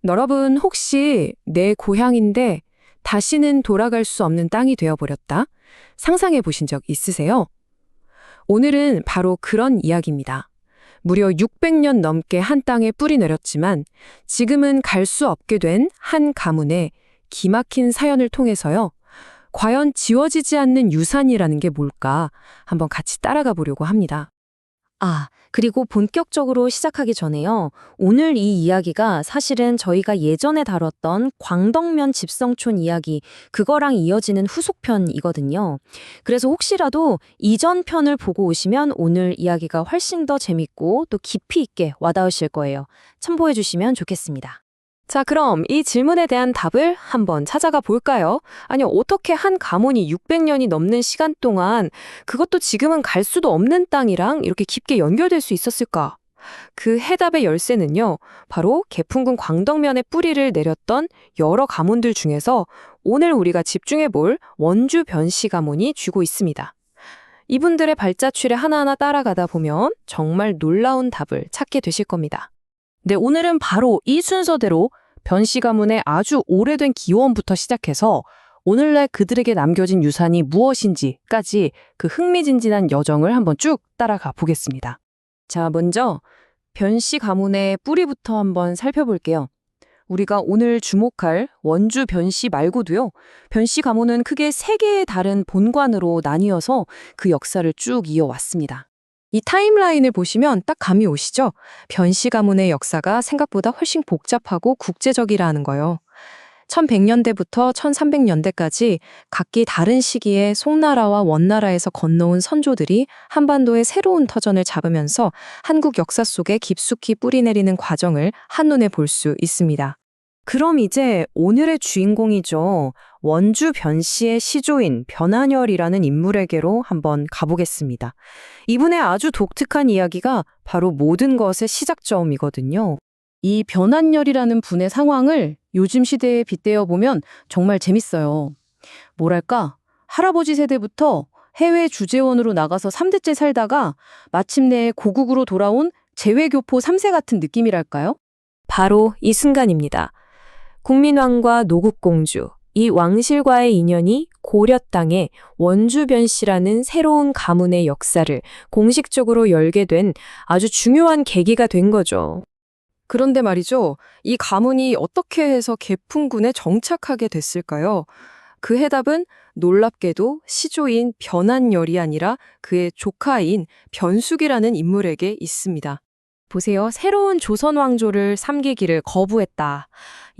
여러분 혹시 내 고향인데 다시는 돌아갈 수 없는 땅이 되어버렸다? 상상해 보신 적 있으세요? 오늘은 바로 그런 이야기입니다. 무려 600년 넘게 한 땅에 뿌리 내렸지만 지금은 갈 수 없게 된 한 가문의 기막힌 사연을 통해서요. 과연 지워지지 않는 유산이라는 게 뭘까? 한번 같이 따라가 보려고 합니다. 그리고 본격적으로 시작하기 전에요. 오늘 이 이야기가 사실은 저희가 예전에 다뤘던 광덕면 집성촌 이야기, 그거랑 이어지는 후속편이거든요. 그래서 혹시라도 이전 편을 보고 오시면 오늘 이야기가 훨씬 더 재밌고 또 깊이 있게 와닿으실 거예요. 참고해 주시면 좋겠습니다. 자, 그럼 이 질문에 대한 답을 한번 찾아가 볼까요? 아니, 어떻게 한 가문이 600년이 넘는 시간 동안 그것도 지금은 갈 수도 없는 땅이랑 이렇게 깊게 연결될 수 있었을까? 그 해답의 열쇠는요, 바로 개풍군 광덕면에 뿌리를 내렸던 여러 가문들 중에서 오늘 우리가 집중해 볼 원주 변씨 가문이 쥐고 있습니다. 이분들의 발자취를 하나하나 따라가다 보면 정말 놀라운 답을 찾게 되실 겁니다. 네, 오늘은 바로 이 순서대로 변씨 가문의 아주 오래된 기원부터 시작해서 오늘날 그들에게 남겨진 유산이 무엇인지까지 그 흥미진진한 여정을 한번 쭉 따라가 보겠습니다. 자, 먼저 변씨 가문의 뿌리부터 한번 살펴볼게요. 우리가 오늘 주목할 원주 변씨 말고도요. 변씨 가문은 크게 3개의 다른 본관으로 나뉘어서 그 역사를 쭉 이어왔습니다. 이 타임라인을 보시면 딱 감이 오시죠? 변씨 가문의 역사가 생각보다 훨씬 복잡하고 국제적이라는 거요. 1100년대부터 1300년대까지 각기 다른 시기에 송나라와 원나라에서 건너온 선조들이 한반도의 새로운 터전을 잡으면서 한국 역사 속에 깊숙이 뿌리내리는 과정을 한눈에 볼 수 있습니다. 그럼 이제 오늘의 주인공이죠. 원주 변씨의 시조인 변한열이라는 인물에게로 한번 가보겠습니다. 이분의 아주 독특한 이야기가 바로 모든 것의 시작점이거든요. 이 변한열이라는 분의 상황을 요즘 시대에 빗대어 보면 정말 재밌어요. 뭐랄까, 할아버지 세대부터 해외 주재원으로 나가서 3대째 살다가 마침내 고국으로 돌아온 재외교포 3세 같은 느낌이랄까요? 바로 이 순간입니다. 국민왕과 노국공주, 이 왕실과의 인연이 고려 땅에 원주 변씨라는 새로운 가문의 역사를 공식적으로 열게 된 아주 중요한 계기가 된 거죠. 그런데 말이죠. 이 가문이 어떻게 해서 개풍군에 정착하게 됐을까요? 그 해답은 놀랍게도 시조인 변한열이 아니라 그의 조카인 변숙이라는 인물에게 있습니다. 보세요. 새로운 조선 왕조를 삼기기를 거부했다.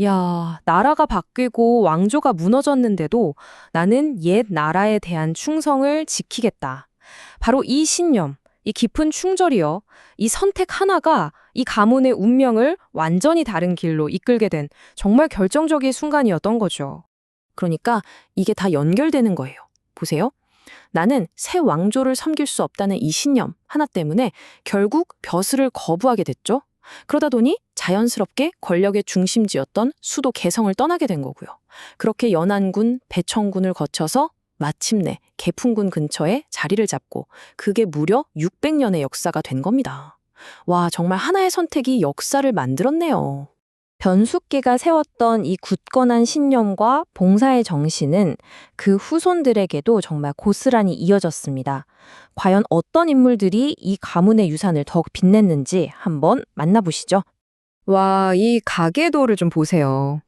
야, 나라가 바뀌고 왕조가 무너졌는데도 나는 옛 나라에 대한 충성을 지키겠다. 바로 이 신념, 이 깊은 충절이요. 이 선택 하나가 이 가문의 운명을 완전히 다른 길로 이끌게 된 정말 결정적인 순간이었던 거죠. 그러니까 이게 다 연결되는 거예요. 보세요. 나는 새 왕조를 섬길 수 없다는 이 신념 하나 때문에 결국 벼슬을 거부하게 됐죠. 그러다 보니 자연스럽게 권력의 중심지였던 수도 개성을 떠나게 된 거고요. 그렇게 연안군, 배청군을 거쳐서 마침내 개풍군 근처에 자리를 잡고 그게 무려 600년의 역사가 된 겁니다. 와, 정말 하나의 선택이 역사를 만들었네요. 변숙계가 세웠던 이 굳건한 신념과 봉사의 정신은 그 후손들에게도 정말 고스란히 이어졌습니다. 과연 어떤 인물들이 이 가문의 유산을 더욱 빛냈는지 한번 만나보시죠. 와, 이 가계도를 좀 보세요.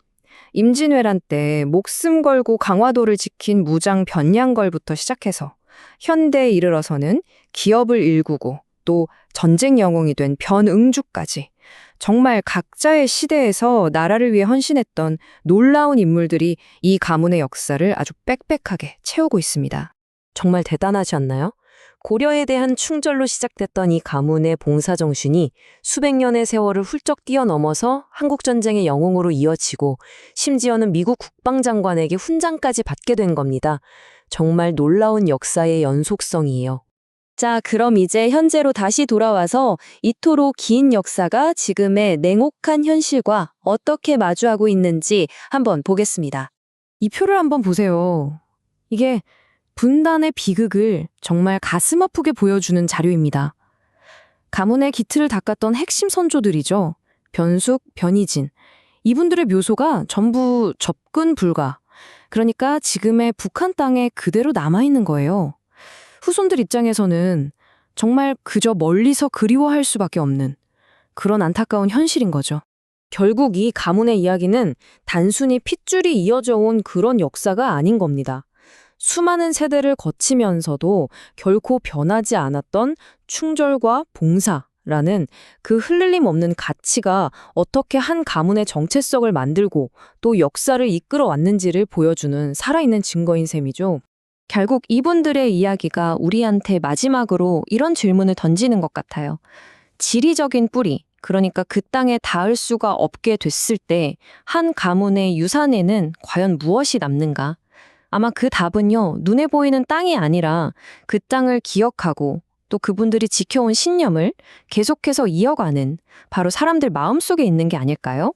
임진왜란 때 목숨 걸고 강화도를 지킨 무장 변양걸부터 시작해서 현대에 이르러서는 기업을 일구고 또 전쟁 영웅이 된 변응주까지 정말 각자의 시대에서 나라를 위해 헌신했던 놀라운 인물들이 이 가문의 역사를 아주 빽빽하게 채우고 있습니다. 정말 대단하지 않나요? 고려에 대한 충절로 시작됐던 이 가문의 봉사정신이 수백 년의 세월을 훌쩍 뛰어넘어서 한국전쟁의 영웅으로 이어지고 심지어는 미국 국방장관에게 훈장까지 받게 된 겁니다. 정말 놀라운 역사의 연속성이에요. 자, 그럼 이제 현재로 다시 돌아와서 이토록 긴 역사가 지금의 냉혹한 현실과 어떻게 마주하고 있는지 한번 보겠습니다. 이 표를 한번 보세요. 이게 분단의 비극을 정말 가슴 아프게 보여주는 자료입니다. 가문의 기틀을 닦았던 핵심 선조들이죠. 변숙, 변희진. 이분들의 묘소가 전부 접근 불가. 그러니까 지금의 북한 땅에 그대로 남아있는 거예요. 후손들 입장에서는 정말 그저 멀리서 그리워할 수밖에 없는 그런 안타까운 현실인 거죠. 결국 이 가문의 이야기는 단순히 핏줄이 이어져 온 그런 역사가 아닌 겁니다. 수많은 세대를 거치면서도 결코 변하지 않았던 충절과 봉사라는 그 흔들림 없는 가치가 어떻게 한 가문의 정체성을 만들고 또 역사를 이끌어 왔는지를 보여주는 살아있는 증거인 셈이죠. 결국 이분들의 이야기가 우리한테 마지막으로 이런 질문을 던지는 것 같아요. 지리적인 뿌리, 그러니까 그 땅에 닿을 수가 없게 됐을 때 한 가문의 유산에는 과연 무엇이 남는가? 아마 그 답은요, 눈에 보이는 땅이 아니라 그 땅을 기억하고 또 그분들이 지켜온 신념을 계속해서 이어가는 바로 사람들 마음속에 있는 게 아닐까요?